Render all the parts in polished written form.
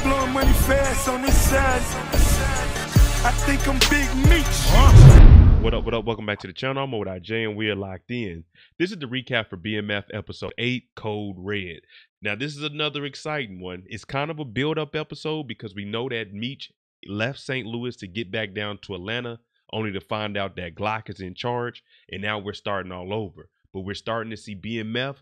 blowing money fast on this side. I think I'm Big Meech. What up, what up? Welcome back to the channel. I'm with Ajiona and we are locked in. This is the recap for BMF episode 8, Code Red. Now, this is another exciting one. It's kind of a build-up episode because we know that Meech left St. Louis to get back down to Atlanta, only to find out that Glock is in charge, and now we're starting all over. But we're starting to see BMF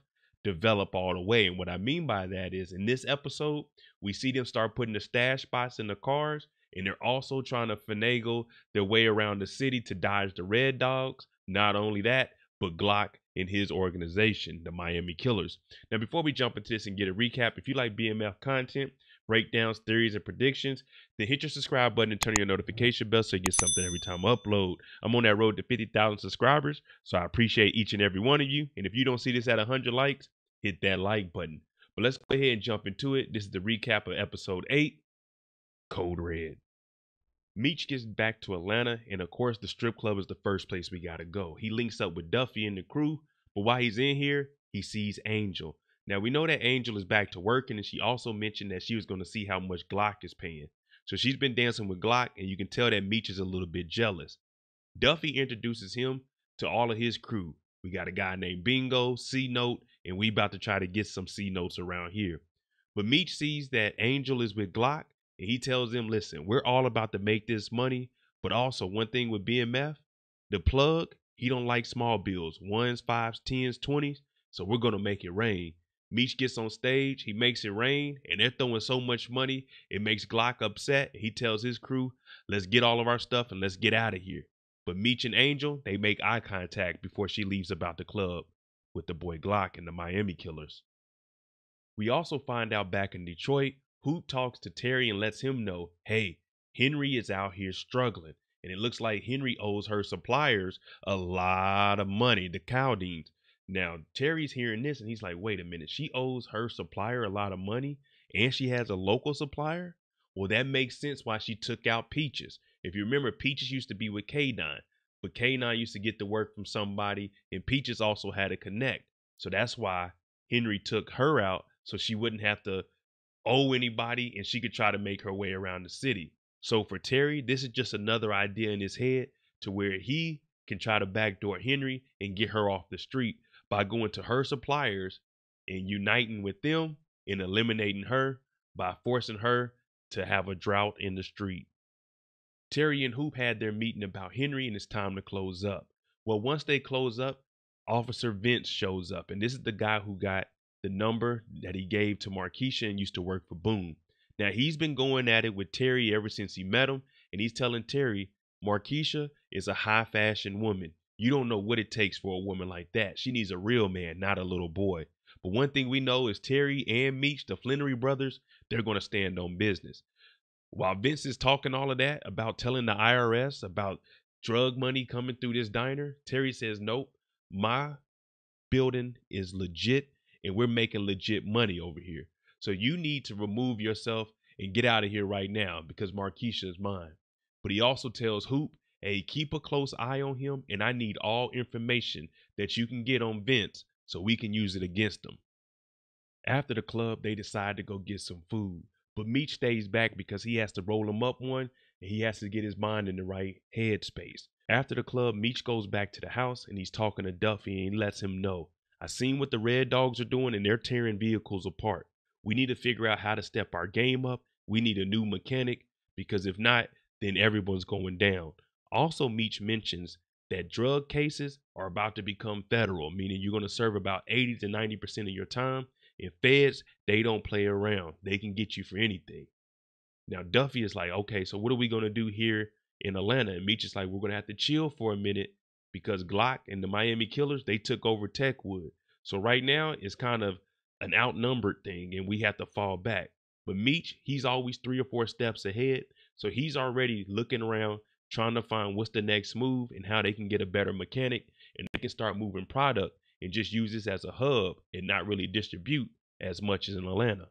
develop all the way. And what I mean by that is, in this episode, we see them start putting the stash spots in the cars, and they're also trying to finagle their way around the city to dodge the Red Dogs. Not only that, but Glock and his organization, the Miami Killers. Now, before we jump into this and get a recap, if you like BMF content, breakdowns, theories, and predictions, then hit your subscribe button and turn on your notification bell so you get something every time I upload. I'm on that road to 50,000 subscribers, so I appreciate each and every one of you. And if you don't see this at 100 likes, hit that like button. But let's go ahead and jump into it. This is the recap of episode 8, Code Red. Meech gets back to Atlanta, and of course the strip club is the first place we gotta go. He links up with Duffy and the crew, but while he's in here, he sees Angel. Now we know that Angel is back to working, and she also mentioned that she was going to see how much Glock is paying. So she's been dancing with Glock, and you can tell that Meech is a little bit jealous. Duffy introduces him to all of his crew. We got a guy named Bingo, C-Note, and we about to try to get some C-Notes around here. But Meech sees that Angel is with Glock, and he tells them, listen, we're all about to make this money, but also one thing with BMF, the plug, he don't like small bills, 1s, 5s, 10s, 20s, so we're going to make it rain. Meech gets on stage, he makes it rain, and they're throwing so much money, it makes Glock upset. He tells his crew, let's get all of our stuff and let's get out of here. But Meech and Angel, they make eye contact before she leaves about the club with the boy Glock and the Miami Killers. We also find out back in Detroit, Hoop talks to Terry and lets him know, hey, Henry is out here struggling. And it looks like Henry owes her suppliers a lot of money, the Cowdeens. Now, Terry's hearing this and he's like, wait a minute, she owes her supplier a lot of money and she has a local supplier? Well, that makes sense why she took out Peaches. If you remember, Peaches used to be with K9, but K9 used to get the work from somebody, and Peaches also had a connect. So that's why Henry took her out so she wouldn't have to owe anybody and she could try to make her way around the city. So for Terry, this is just another idea in his head to where he can try to backdoor Henry and get her off the street by going to her suppliers and uniting with them and eliminating her by forcing her to have a drought in the street. Terry and Hoop had their meeting about Henry and it's time to close up. Well, once they close up, Officer Vince shows up, and this is the guy who got the number that he gave to Markeisha and used to work for Boom. Now, he's been going at it with Terry ever since he met him, and he's telling Terry, Markeisha is a high fashion woman. You don't know what it takes for a woman like that. She needs a real man, not a little boy. But one thing we know is Terry and Meech, the Flennory brothers, they're going to stand on business. While Vince is talking all of that about telling the IRS about drug money coming through this diner, Terry says, nope, my building is legit and we're making legit money over here. So you need to remove yourself and get out of here right now because Markeisha is mine. But he also tells Hoop, hey, keep a close eye on him, and I need all information that you can get on Vince so we can use it against him. After the club, they decide to go get some food, but Meech stays back because he has to roll him up one, and he has to get his mind in the right headspace. After the club, Meech goes back to the house, and he's talking to Duffy, and he lets him know, I seen what the Red Dogs are doing, and they're tearing vehicles apart. We need to figure out how to step our game up. We need a new mechanic, because if not, then everyone's going down. Also, Meech mentions that drug cases are about to become federal, meaning you're going to serve about 80 to 90% of your time. And feds, they don't play around. They can get you for anything. Now, Duffy is like, okay, so what are we going to do here in Atlanta? And Meech is like, we're going to have to chill for a minute because Glock and the Miami Killers, they took over Techwood. So right now, it's kind of an outnumbered thing, and we have to fall back. But Meech, he's always 3 or 4 steps ahead. So he's already looking around, trying to find what's the next move and how they can get a better mechanic and they can start moving product and just use this as a hub and not really distribute as much as in Atlanta.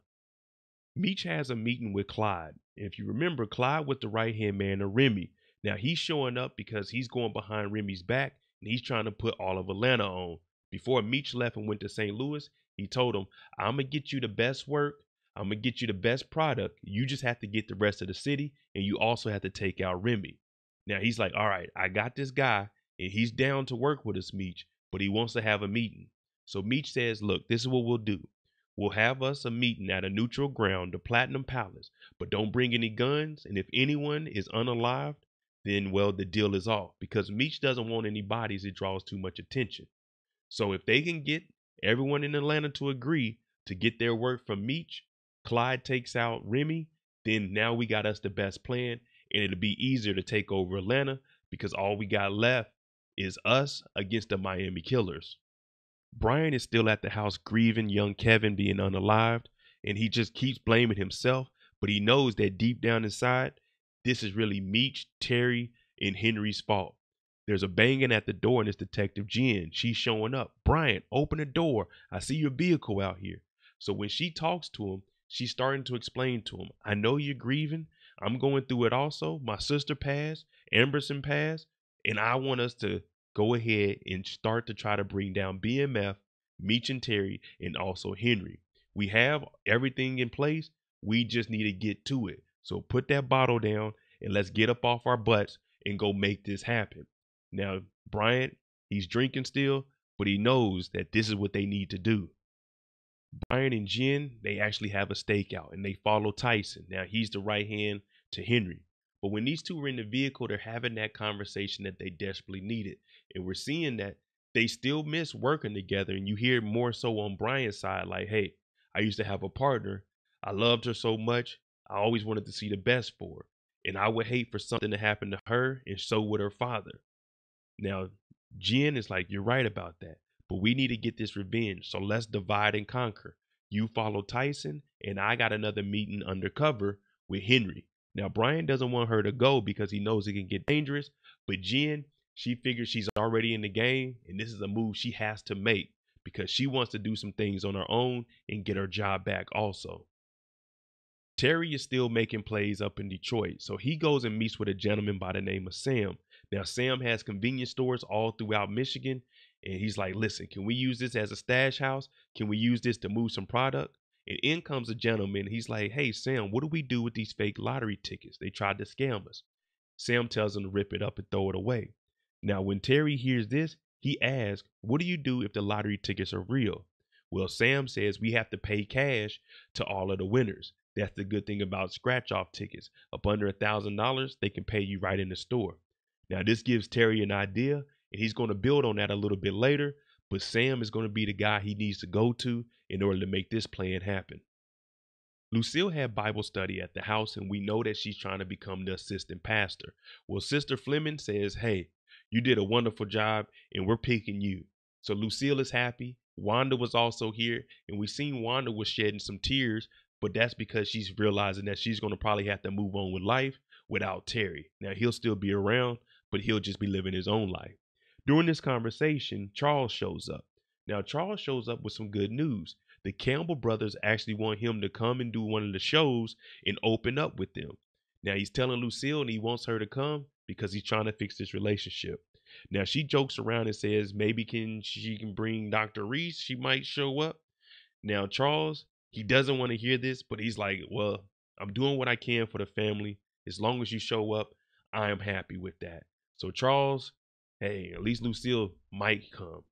Meech has a meeting with Clyde. And if you remember, Clyde was the right-hand man of Remy. Now he's showing up because he's going behind Remy's back and he's trying to put all of Atlanta on. Before Meech left and went to St. Louis, he told him, I'm going to get you the best work. I'm going to get you the best product. You just have to get the rest of the city, and you also have to take out Remy. Now he's like, all right, I got this guy, and he's down to work with us, Meech, but he wants to have a meeting. So Meech says, look, this is what we'll do. We'll have us a meeting at a neutral ground, the Platinum Palace, but don't bring any guns. And if anyone is unalived, then, well, the deal is off, because Meech doesn't want any bodies. It draws too much attention. So if they can get everyone in Atlanta to agree to get their work from Meech, Clyde takes out Remy, then now we got us the best plan, and it'll be easier to take over Atlanta because all we got left is us against the Miami Killers. Brian is still at the house grieving young Kevin being unalived, and he just keeps blaming himself, but he knows that deep down inside, this is really Meech, Terry, and Henry's fault. There's a banging at the door, and it's Detective Jen. She's showing up. Brian, open the door. I see your vehicle out here. So when she talks to him, she's starting to explain to him, I know you're grieving. I'm going through it also. My sister passed, Amberson passed, and I want us to go ahead and start to try to bring down BMF, Meech and Terry, and also Henry. We have everything in place. We just need to get to it. So put that bottle down and let's get up off our butts and go make this happen. Now, Brian, he's drinking still, but he knows that this is what they need to do. Brian and Jen, they actually have a stakeout, and they follow Tyshon. Now, he's the right hand to Henry. But when these two are in the vehicle, they're having that conversation that they desperately needed. And we're seeing that they still miss working together. And you hear more so on Brian's side, like, hey, I used to have a partner. I loved her so much. I always wanted to see the best for her. And I would hate for something to happen to her, and so would her father. Now, Jen is like, you're right about that. But we need to get this revenge. So let's divide and conquer. You follow Tyshon, and I got another meeting undercover with Henry. Now, Brian doesn't want her to go because he knows it can get dangerous. But Jen, she figures she's already in the game, and this is a move she has to make because she wants to do some things on her own and get her job back also. Terry is still making plays up in Detroit, so he goes and meets with a gentleman by the name of Sam. Now, Sam has convenience stores all throughout Michigan, and he's like, listen, can we use this as a stash house? Can we use this to move some product? And in comes a gentleman. He's like, hey, Sam, what do we do with these fake lottery tickets? They tried to scam us. Sam tells him to rip it up and throw it away. Now, when Terry hears this, he asks, what do you do if the lottery tickets are real? Well, Sam says we have to pay cash to all of the winners. That's the good thing about scratch-off tickets. Up under $1,000, they can pay you right in the store. Now, this gives Terry an idea, and he's going to build on that a little bit later, but Sam is going to be the guy he needs to go to in order to make this plan happen. Lucille had Bible study at the house, and we know that she's trying to become the assistant pastor. Well, Sister Fleming says, hey, you did a wonderful job, and we're picking you. So Lucille is happy. Wanda was also here, and we seen Wanda was shedding some tears, but that's because she's realizing that she's going to probably have to move on with life without Terry. Now, he'll still be around, but he'll just be living his own life. During this conversation, Charles shows up. Now, Charles shows up with some good news. The Campbell brothers actually want him to come and do one of the shows and open up with them. Now, he's telling Lucille and he wants her to come because he's trying to fix this relationship. Now, she jokes around and says maybe she can bring Dr. Reese. She might show up. Now, Charles, he doesn't want to hear this, but he's like, well, I'm doing what I can for the family. As long as you show up, I am happy with that. So, Charles, hey, at least Lucille might come.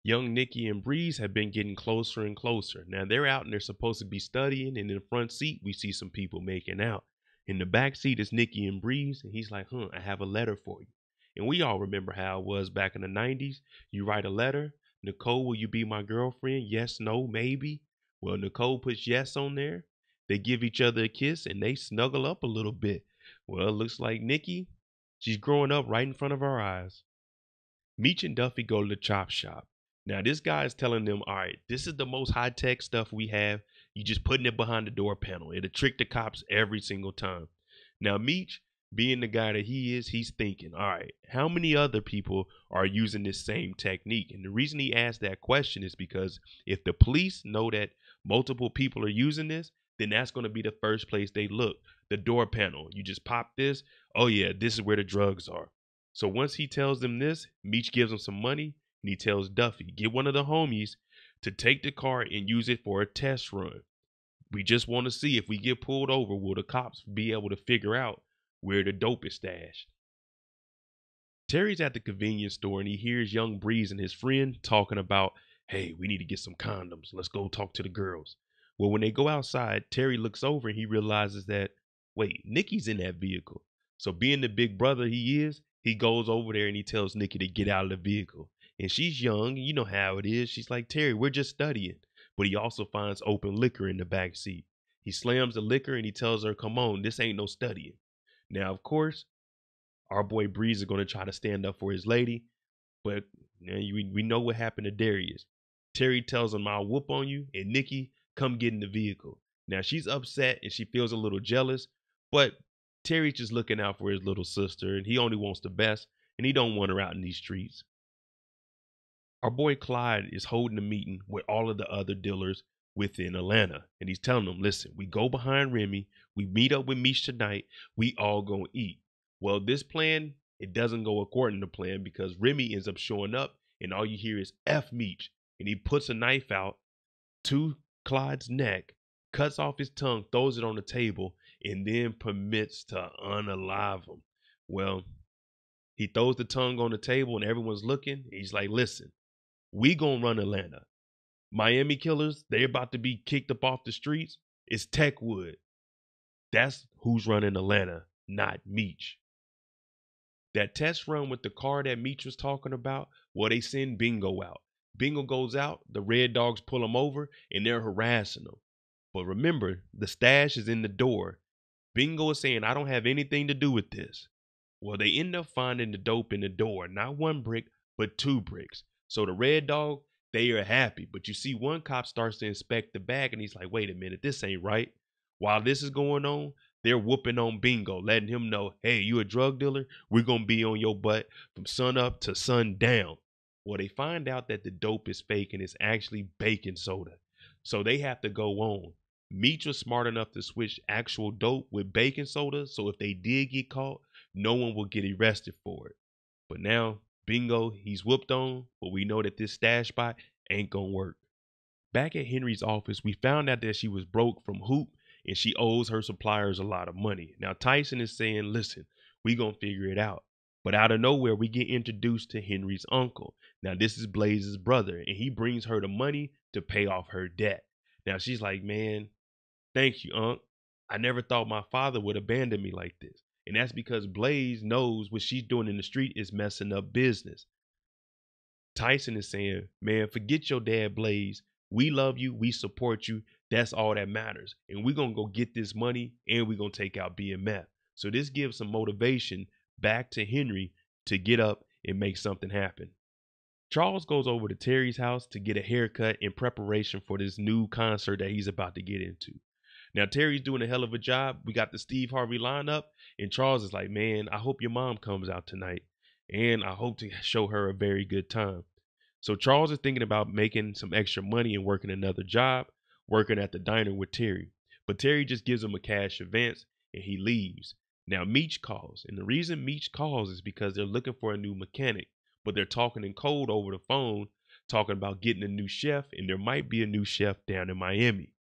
Young Nikki and Breeze have been getting closer and closer. Now they're out and they're supposed to be studying, and in the front seat, we see some people making out. In the back seat is Nikki and Breeze, and he's like, I have a letter for you. And we all remember how it was back in the 90s. You write a letter. Nicole, will you be my girlfriend? Yes, no, maybe. Well, Nicole puts yes on there. They give each other a kiss, and they snuggle up a little bit. Well, it looks like Nikki, she's growing up right in front of our eyes. Meech and Duffy go to the chop shop. Now, this guy is telling them, all right, this is the most high-tech stuff we have. You just putting it behind the door panel. It'll trick the cops every single time. Now, Meech, being the guy that he is, he's thinking, all right, how many other people are using this same technique? And the reason he asked that question is because if the police know that multiple people are using this, then that's going to be the first place they look. The door panel. You just pop this. Oh, yeah, this is where the drugs are. So once he tells them this, Meech gives him some money. And he tells Duffy, get one of the homies to take the car and use it for a test run. We just want to see if we get pulled over, will the cops be able to figure out where the dope is stashed? Terry's at the convenience store and he hears young Breeze and his friend talking about, hey, we need to get some condoms. Let's go talk to the girls. Well, when they go outside, Terry looks over and he realizes that, wait, Nikki's in that vehicle. So being the big brother he is, he goes over there and he tells Nikki to get out of the vehicle. And she's young, you know how it is. She's like, Terry, we're just studying. But he also finds open liquor in the back seat. He slams the liquor and he tells her, come on, this ain't no studying. Now, of course, our boy Breeze is going to try to stand up for his lady. But we know what happened to Darius. Terry tells him, I'll whoop on you. And Nikki, come get in the vehicle. Now, she's upset and she feels a little jealous. But Terry's just looking out for his little sister. And he only wants the best. And he don't want her out in these streets. Our boy Clyde is holding a meeting with all of the other dealers within Atlanta. And he's telling them, listen, we go behind Remy. We meet up with Meech tonight. We all gonna eat. Well, this plan, it doesn't go according to plan because Remy ends up showing up and all you hear is F Meech. And he puts a knife out to Clyde's neck, cuts off his tongue, throws it on the table, and then permits to unalive him. Well, he throws the tongue on the table and everyone's looking. He's like, listen, we gonna run Atlanta. Miami killers, they're about to be kicked up off the streets. It's Techwood. That's who's running Atlanta, not Meech. That test run with the car that Meech was talking about, well, they send Bingo out. Bingo goes out, the Red Dogs pull him over, and they're harassing him. But remember, the stash is in the door. Bingo is saying, I don't have anything to do with this. Well, they end up finding the dope in the door, not 1 brick, but 2 bricks. So the Red Dog, they are happy. But you see one cop starts to inspect the bag and he's like, wait a minute, this ain't right. While this is going on, they're whooping on Bingo, letting him know, hey, you a drug dealer? We're going to be on your butt from sun up to sundown. Well, they find out that the dope is fake and it's actually baking soda. So they have to go on. Meech was smart enough to switch actual dope with baking soda. So if they did get caught, no one will get arrested for it. But now, Bingo, he's whooped on, but we know that this stash spot ain't gonna work. Back at Henry's office, we found out that she was broke from Hoop and she owes her suppliers a lot of money. Now, Tyshon is saying, listen, we gonna figure it out. But out of nowhere, we get introduced to Henry's uncle. Now, this is Blaze's brother, and he brings her the money to pay off her debt. Now, she's like, man, thank you, Unc. I never thought my father would abandon me like this. And that's because Blaze knows what she's doing in the street is messing up business. Tyshon is saying, man, forget your dad, Blaze. We love you. We support you. That's all that matters. And we're going to go get this money and we're going to take out BMF. So this gives some motivation back to Henry to get up and make something happen. Charles goes over to Terry's house to get a haircut in preparation for this new concert that he's about to get into. Now, Terry's doing a hell of a job. We got the Steve Harvey lineup, and Charles is like, man, I hope your mom comes out tonight, and I hope to show her a very good time. So Charles is thinking about making some extra money and working another job, working at the diner with Terry. But Terry just gives him a cash advance, and he leaves. Now, Meech calls, and the reason Meech calls is because they're looking for a new mechanic, but they're talking in code over the phone, talking about getting a new chef, and there might be a new chef down in Miami.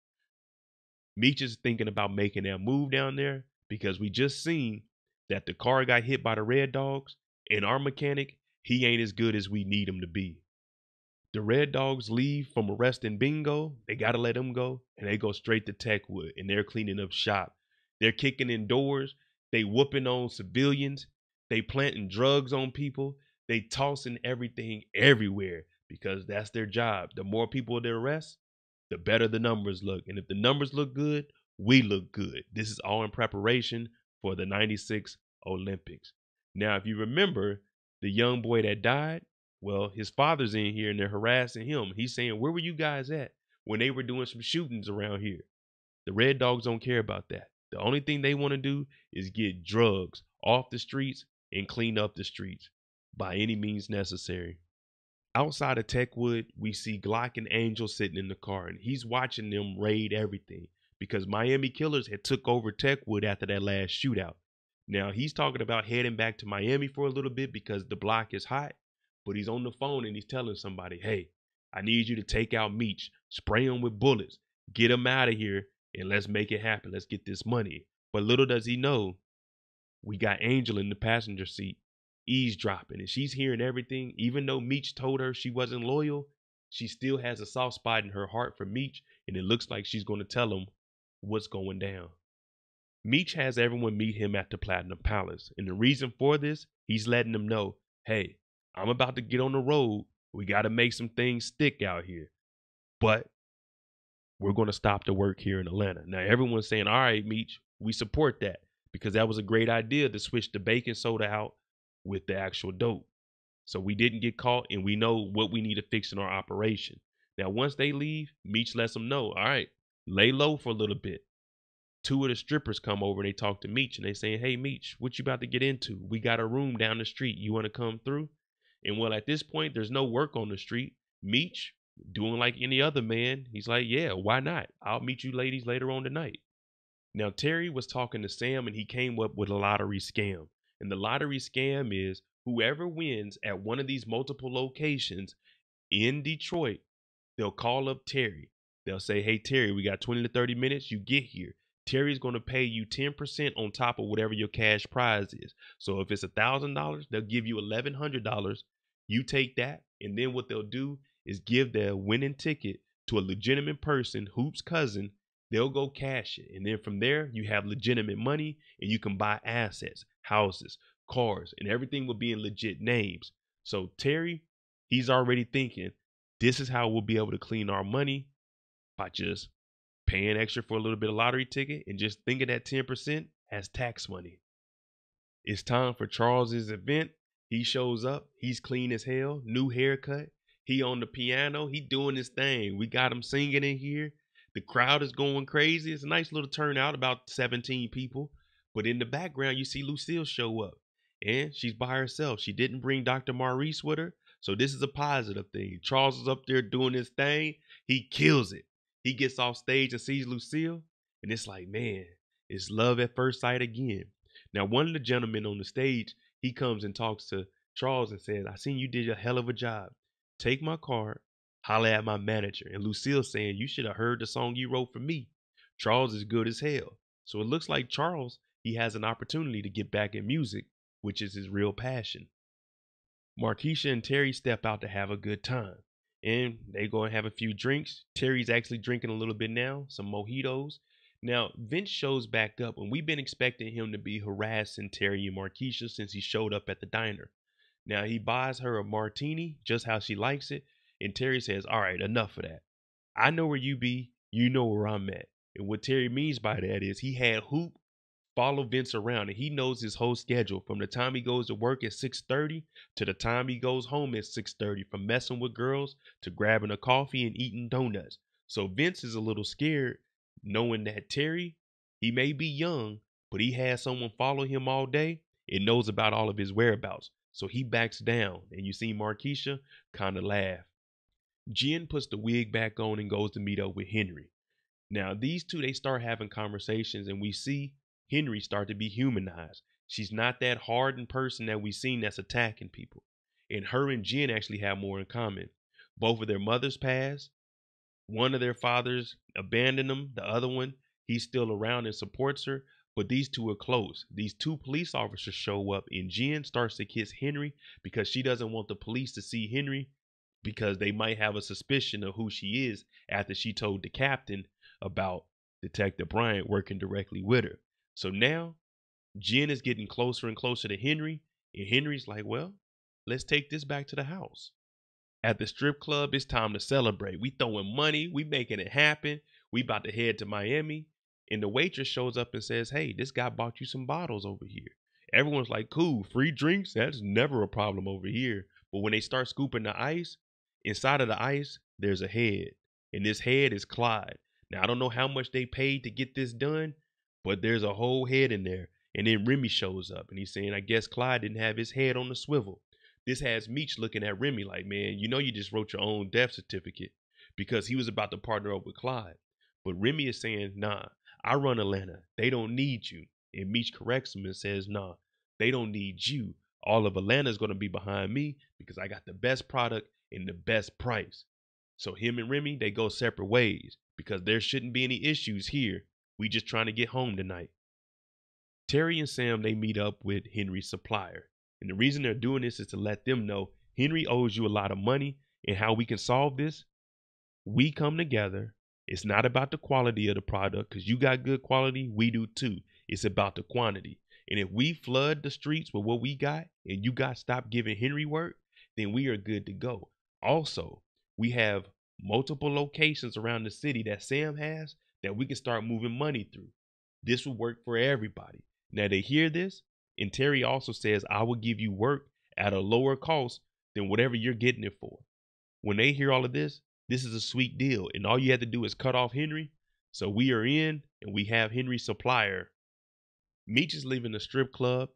Meech is thinking about making that move down there because we just seen that the car got hit by the Red Dogs, and our mechanic, he ain't as good as we need him to be. The Red Dogs leave from arresting Bingo. They got to let him go, and they go straight to Techwood, and they're cleaning up shop. They're kicking in doors. They whooping on civilians. They planting drugs on people. They tossing everything everywhere because that's their job. The more people they arrest, the better the numbers look. And if the numbers look good, we look good. This is all in preparation for the 96 Olympics. Now, if you remember the young boy that died, well, his father's in here and they're harassing him. He's saying, where were you guys at when they were doing some shootings around here? The Red Dogs don't care about that. The only thing they want to do is get drugs off the streets and clean up the streets by any means necessary. Outside of Techwood, we see Glock and Angel sitting in the car, and he's watching them raid everything because Miami killers had took over Techwood after that last shootout. Now, he's talking about heading back to Miami for a little bit because the block is hot, but he's on the phone and he's telling somebody, hey, I need you to take out Meech, spray him with bullets, get him out of here, and let's make it happen. Let's get this money. But little does he know, we got Angel in the passenger seat eavesdropping, and she's hearing everything. Even though Meech told her she wasn't loyal, she still has a soft spot in her heart for Meech, and it looks like she's going to tell him what's going down. Meech has everyone meet him at the Platinum Palace, and the reason for this, he's letting them know, hey, I'm about to get on the road. We got to make some things stick out here, but we're going to stop the work here in Atlanta. Now, everyone's saying, all right, Meech, we support that, because that was a great idea to switch the baking soda out with the actual dope. So we didn't get caught, and we know what we need to fix in our operation. Now, once they leave, Meech lets them know, all right, lay low for a little bit. Two of the strippers come over and they talk to Meech, and they saying, hey, Meech, what you about to get into? We got a room down the street. You want to come through? And well, at this point, there's no work on the street. Meech, doing like any other man, he's like, yeah, why not? I'll meet you ladies later on tonight. Now, Terry was talking to Sam, and he came up with a lottery scam. And the lottery scam is whoever wins at one of these multiple locations in Detroit, they'll call up Terry. They'll say, hey, Terry, we got 20 to 30 minutes. You get here. Terry's going to pay you 10% on top of whatever your cash prize is. So if it's $1,000, they'll give you $1,100. You take that, and then what they'll do is give their winning ticket to a legitimate person, Hoop's cousin. They'll go cash it. And then from there, you have legitimate money, and you can buy assets, houses, cars, and everything will be in legit names. So Terry, he's already thinking, this is how we'll be able to clean our money by just paying extra for a little bit of lottery ticket and just thinking that 10% as tax money. It's time for Charles's event. He shows up. He's clean as hell. New haircut. He on the piano. He doing his thing. We got him singing in here. The crowd is going crazy. It's a nice little turnout, about 17 people. But in the background, you see Lucille show up. And she's by herself. She didn't bring Dr. Maurice with her. So this is a positive thing. Charles is up there doing his thing. He kills it. He gets off stage and sees Lucille. And it's like, man, it's love at first sight again. Now, one of the gentlemen on the stage, he comes and talks to Charles and says, I seen you did a hell of a job. Take my card, holla at my manager. And Lucille saying, you should have heard the song you wrote for me. Charles is good as hell. So it looks like Charles, he has an opportunity to get back in music, which is his real passion. Markeisha and Terry step out to have a good time. And they go and have a few drinks. Terry's actually drinking a little bit now, some mojitos. Now, Vince shows back up, and we've been expecting him to be harassing Terry and Markeisha since he showed up at the diner. Now, he buys her a martini, just how she likes it, and Terry says, all right, enough of that. I know where you be, you know where I'm at. And what Terry means by that is he had Hoop follow Vince around, and he knows his whole schedule from the time he goes to work at 6:30 to the time he goes home at 6:30, from messing with girls to grabbing a coffee and eating donuts. So Vince is a little scared knowing that Terry, he may be young, but he has someone follow him all day and knows about all of his whereabouts. So he backs down, and you see Markeisha kind of laugh. Jen puts the wig back on and goes to meet up with Henry. Now, these two, they start having conversations, and we see Henry start to be humanized. She's not that hardened person that we've seen that's attacking people. And her and Jen actually have more in common. Both of their mothers passed. One of their fathers abandoned them. The other one, he's still around and supports her. But these two are close. These two police officers show up, and Jen starts to kiss Henry because she doesn't want the police to see Henry, because they might have a suspicion of who she is after she told the captain about Detective Bryant working directly with her. So now Jen is getting closer and closer to Henry, and Henry's like, well, let's take this back to the house. At the strip club, it's time to celebrate. We throwing money, we making it happen. We about to head to Miami. And the waitress shows up and says, hey, this guy bought you some bottles over here. Everyone's like, cool, free drinks? That's never a problem over here. But when they start scooping the ice, inside of the ice, there's a head. And this head is Clyde. Now, I don't know how much they paid to get this done, but there's a whole head in there. And then Remy shows up, and he's saying, I guess Clyde didn't have his head on the swivel. This has Meech looking at Remy like, man, you know you just wrote your own death certificate, because he was about to partner up with Clyde. But Remy is saying, nah, I run Atlanta. They don't need you. And Meech corrects him and says, nah, they don't need you. All of Atlanta is going to be behind me because I got the best product and the best price. So him and Remy, they go separate ways because there shouldn't be any issues here. We just trying to get home tonight. Terry and Sam, they meet up with Henry's supplier. And the reason they're doing this is to let them know Henry owes you a lot of money, and how we can solve this. We come together. It's not about the quality of the product, because you got good quality, we do too. It's about the quantity. And if we flood the streets with what we got and you got to stop giving Henry work, then we are good to go. Also, we have multiple locations around the city that Sam has that we can start moving money through. This will work for everybody. Now they hear this, and Terry also says, I will give you work at a lower cost than whatever you're getting it for. When they hear all of this, this is a sweet deal, and all you have to do is cut off Henry. So we are in, and we have Henry's supplier. Meech is leaving the strip club,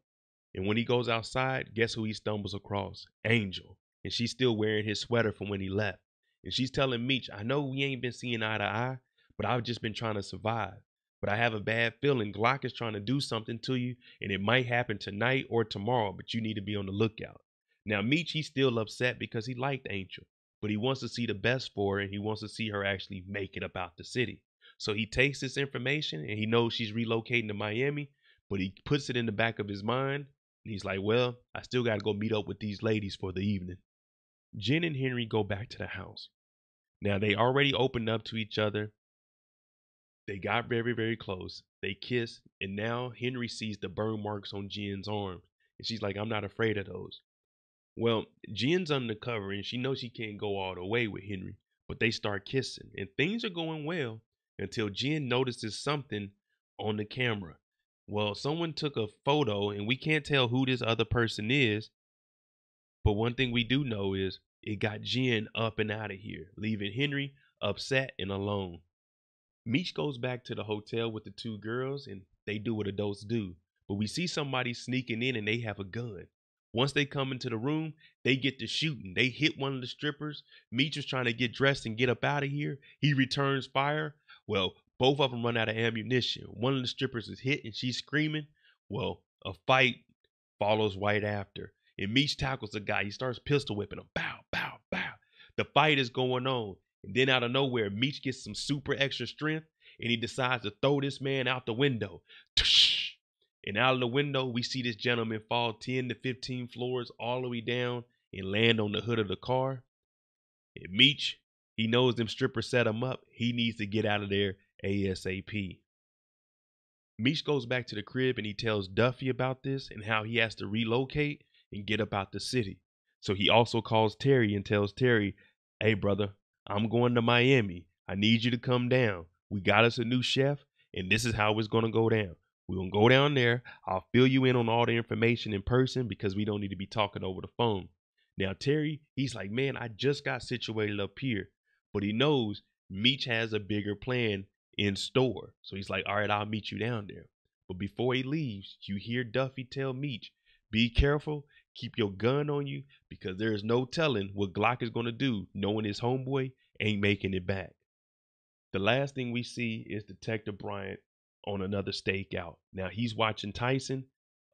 and when he goes outside, guess who he stumbles across? Angel. And she's still wearing his sweater from when he left. And she's telling Meech, I know we ain't been seeing eye to eye, but I've just been trying to survive. But I have a bad feeling Glock is trying to do something to you, and it might happen tonight or tomorrow, but you need to be on the lookout. Now, Meech, he's still upset because he liked Angel, but he wants to see the best for her, and he wants to see her actually make it about the city. So he takes this information, and he knows she's relocating to Miami, but he puts it in the back of his mind, and he's like, well, I still got to go meet up with these ladies for the evening. Jen and Henry go back to the house. Now, they already opened up to each other. They got very, very close. They kissed, and now Henry sees the burn marks on Jen's arm, and she's like, I'm not afraid of those. Well, Jen's undercover, and she knows she can't go all the way with Henry, but they start kissing, and things are going well until Jen notices something on the camera. Well, someone took a photo, and we can't tell who this other person is, but one thing we do know is it got Jen up and out of here, leaving Henry upset and alone. Meech goes back to the hotel with the two girls, and they do what adults do. But we see somebody sneaking in, and they have a gun. Once they come into the room, they get to shooting. They hit one of the strippers. Meech is trying to get dressed and get up out of here. He returns fire. Well, both of them run out of ammunition. One of the strippers is hit, and she's screaming. Well, a fight follows right after. And Meech tackles the guy. He starts pistol whipping him. Bow, bow, bow. The fight is going on. And then out of nowhere, Meech gets some super extra strength, and he decides to throw this man out the window. And out of the window, we see this gentleman fall 10 to 15 floors all the way down and land on the hood of the car. And Meech, he knows them strippers set him up. He needs to get out of there ASAP. Meech goes back to the crib, and he tells Duffy about this and how he has to relocate and get up out the city. So he also calls Terry and tells Terry, hey, brother, I'm going to Miami. I need you to come down. We got us a new chef, and this is how it's going to go down. We're going to go down there. I'll fill you in on all the information in person because we don't need to be talking over the phone. Now, Terry, he's like, man, I just got situated up here. But he knows Meech has a bigger plan in store. So he's like, all right, I'll meet you down there. But before he leaves, you hear Duffy tell Meech, be careful. Keep your gun on you because there is no telling what Glock is going to do knowing his homeboy ain't making it back. The last thing we see is Detective Bryant on another stakeout. Now he's watching Tyshon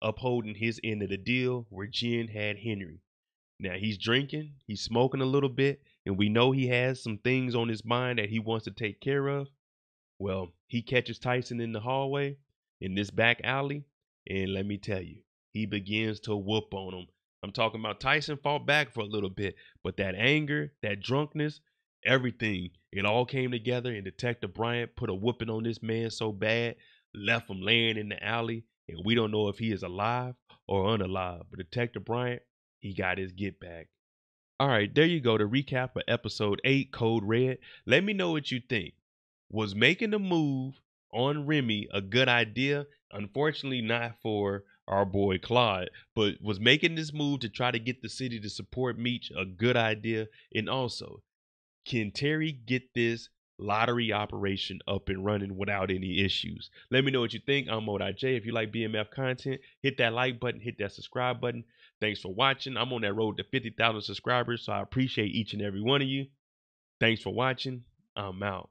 upholding his end of the deal where Jen had Henry. Now he's drinking, he's smoking a little bit, and we know he has some things on his mind that he wants to take care of. Well, he catches Tyshon in the hallway in this back alley, and let me tell you, he begins to whoop on him. I'm talking about Tyshon fought back for a little bit, but that anger, that drunkenness, everything, it all came together, and Detective Bryant put a whooping on this man so bad, left him laying in the alley, and we don't know if he is alive or unalive. But Detective Bryant, he got his get back. All right, there you go, the recap of episode 8, Code Red. Let me know what you think. Was making the move on Remy a good idea? Unfortunately, not for our boy Claude, but was making this move to try to get the city to support Meech a good idea? And also, can Terry get this lottery operation up and running without any issues? Let me know what you think. I'm MoDJ. If you like BMF content, hit that like button, hit that subscribe button. Thanks for watching. I'm on that road to 50,000 subscribers, so I appreciate each and every one of you. Thanks for watching. I'm out.